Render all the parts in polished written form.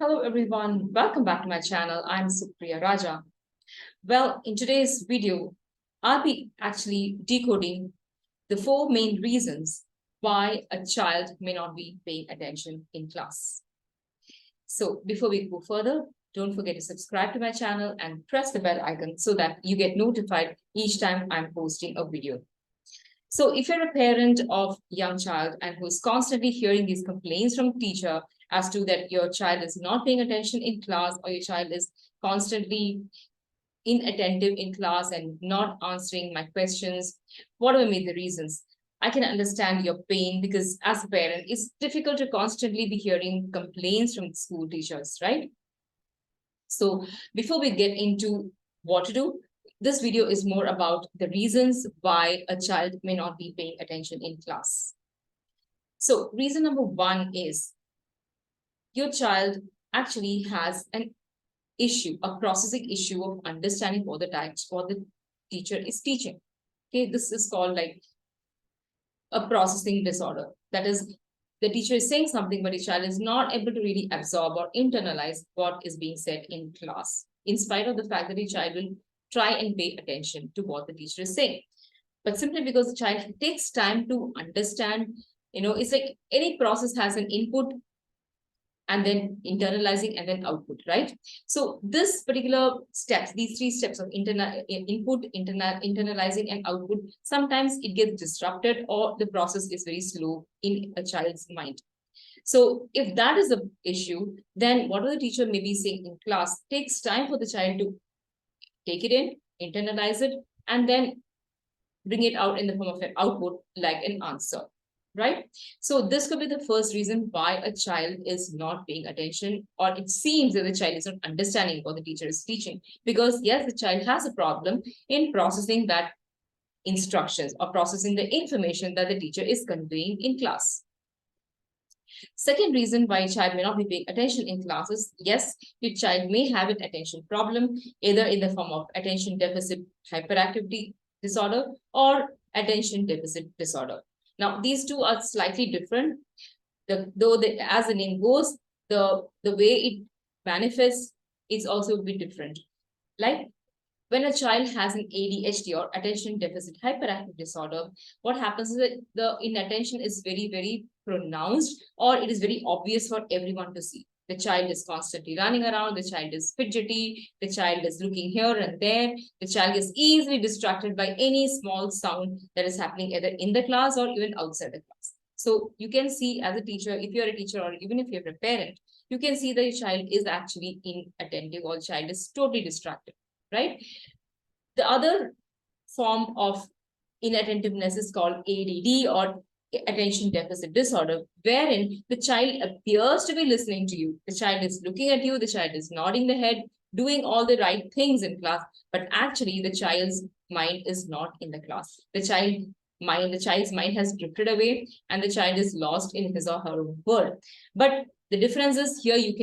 Hello everyone, welcome back to my channel. I'm Supriya Raja. Well, in today's video, I'll be actually decoding the four main reasons why a child may not be paying attention in class. So before we go further, don't forget to subscribe to my channel and press the bell icon so that you get notified each time I'm posting a video. So if you're a parent of young child and who's constantly hearing these complaints from teacher as to that your child is not paying attention in class or your child is constantly inattentive in class and not answering my questions, whatever may the reasons, I can understand your pain because as a parent, it's difficult to constantly be hearing complaints from school teachers, right? So before we get into what to do, this video is more about the reasons why a child may not be paying attention in class. So reason number one is your child actually has an issue, a processing issue of understanding what the teacher is teaching. Okay, this is called like a processing disorder. That is, the teacher is saying something, but the child is not able to really absorb or internalize what is being said in class, in spite of the fact that the child will try and pay attention to what the teacher is saying. But simply because the child takes time to understand, it's like any process has an input and then internalizing and then output, right? So this particular steps, these three steps of input, internalizing and output, sometimes it gets disrupted or the process is very slow in a child's mind. So if that is the issue, then what the teacher may be saying in class takes time for the child to take it in, internalize it, and then bring it out in the form of an output like an answer, right? So this could be the first reason why a child is not paying attention, or it seems that the child is not understanding what the teacher is teaching. Because yes, the child has a problem in processing that instructions or processing the information that the teacher is conveying in class. Second reason why a child may not be paying attention in classes, yes, your child may have an attention problem, either in the form of attention deficit hyperactivity disorder or attention deficit disorder. Now, these two are slightly different. As the name goes, the way it manifests is also a bit different. Like when a child has an ADHD or attention deficit hyperactive disorder, what happens is that the inattention is very, very pronounced, or it is very obvious for everyone to see. The child is constantly running around, the child is fidgety, the child is looking here and there, the child is easily distracted by any small sound that is happening either in the class or even outside the class. So you can see as a teacher, if you're a teacher or even if you're a parent, you can see that your child is actually inattentive or child is totally distracted, right? The other form of inattentiveness is called ADD or attention deficit disorder, wherein the child appears to be listening to you. The child is looking at you, the child is nodding the head, doing all the right things in class, but actually the child's mind is not in the class. The child's mind has drifted away and the child is lost in his or her own world. But the difference is here you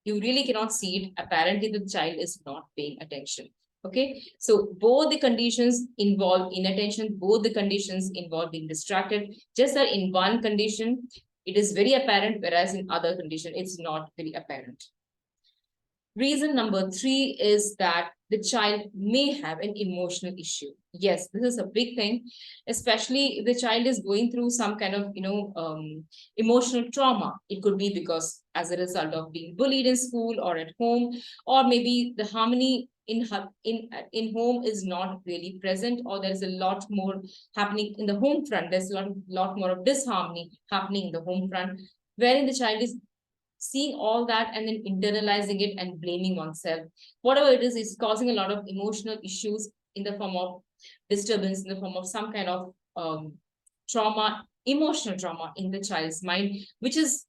really cannot see it. Apparently, the child is not paying attention. Okay, so both the conditions involve inattention, both the conditions involve being distracted. Just that in one condition, it is very apparent, whereas in other condition, it's not very apparent. Reason number three is that the child may have an emotional issue. Yes, this is a big thing, especially if the child is going through some kind of, emotional trauma. It could be because as a result of being bullied in school or at home, or maybe the harmony in home is not really present, or there's a lot more happening in the home front. There's a lot more of disharmony happening in the home front, wherein the child is seeing all that and then internalizing it and blaming oneself. Whatever it is causing a lot of emotional issues in the form of disturbance, in the form of some kind of trauma, emotional trauma in the child's mind, which is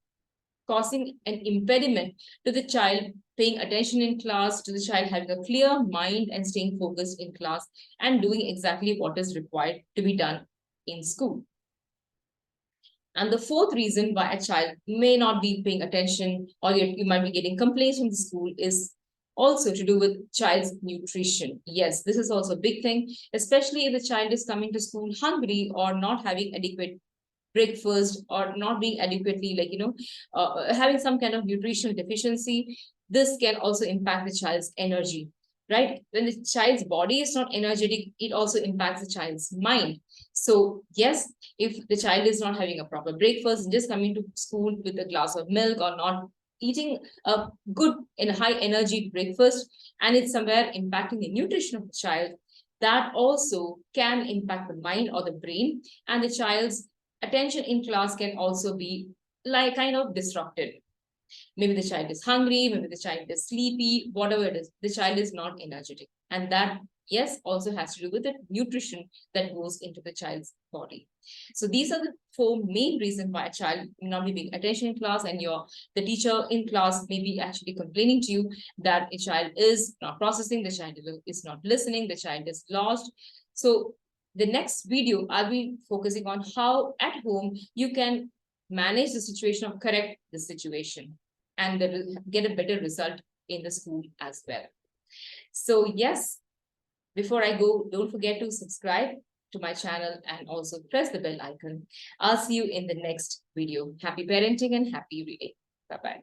causing an impediment to the child paying attention in class, to the child having a clear mind and staying focused in class and doing exactly what is required to be done in school. And the fourth reason why a child may not be paying attention or you might be getting complaints from the school is also to do with child's nutrition. Yes, this is also a big thing, especially if the child is coming to school hungry or not having adequate breakfast or not being adequately, having some kind of nutritional deficiency, this can also impact the child's energy, right? When the child's body is not energetic, it also impacts the child's mind. So yes, if the child is not having a proper breakfast and just coming to school with a glass of milk or not eating a good and high energy breakfast, and it's somewhere impacting the nutrition of the child, that also can impact the mind or the brain, and the child's attention in class can also be like kind of disrupted. Maybe the child is hungry, maybe the child is sleepy, whatever it is, the child is not energetic. And that, yes, also has to do with the nutrition that goes into the child's body. So these are the four main reasons why a child may not be paying attention in class, and the teacher in class may be actually complaining to you that a child is not processing, the child is not listening, the child is lost. So the next video, I'll be focusing on how at home you can manage the situation or correct the situation, and get a better result in the school as well. So yes, before I go, don't forget to subscribe to my channel and also press the bell icon. I'll see you in the next video. Happy parenting and happy reading. Bye-bye.